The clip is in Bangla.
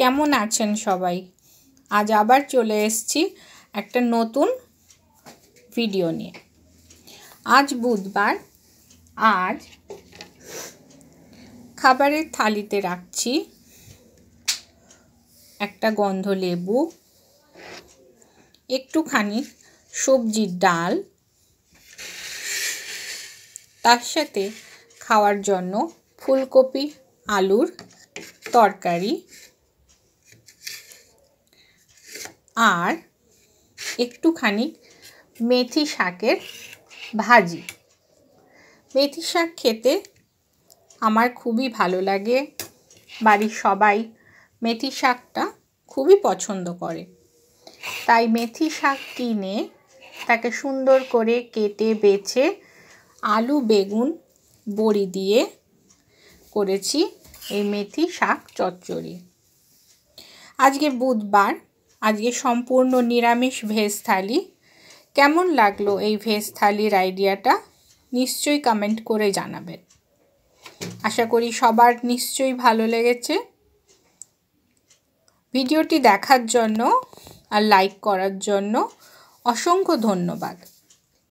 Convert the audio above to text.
কেমন আছেন সবাই? আজ আবার চলে এসেছি একটা নতুন ভিডিও নিয়ে। আজ বুধবার। আজ খাবারের থালিতে রাখছি একটা গন্ধ লেবু, একটুখানি সবজির ডাল, তার সাথে খাওয়ার জন্য ফুলকপি আলুর তরকারি আর একটুখানি মেথি শাকের ভাজি। মেথি শাক খেতে আমার খুবই ভালো লাগে। বাড়ির সবাই মেথি শাকটা খুবই পছন্দ করে, তাই মেথি শাক কিনে তাকে সুন্দর করে কেটে বেছে আলু বেগুন বড়ি দিয়ে করেছি এই মেথি শাক চচ্চড়ি। আজকে বুধবার, আজকে সম্পূর্ণ নিরামিষ ভেজ থালি। কেমন লাগলো এই ভেজ থালির আইডিয়াটা নিশ্চয়ই কমেন্ট করে জানাবেন। আশা করি সবার নিশ্চয়ই ভালো লেগেছে। ভিডিওটি দেখার জন্য আর লাইক করার জন্য অসংখ্য ধন্যবাদ।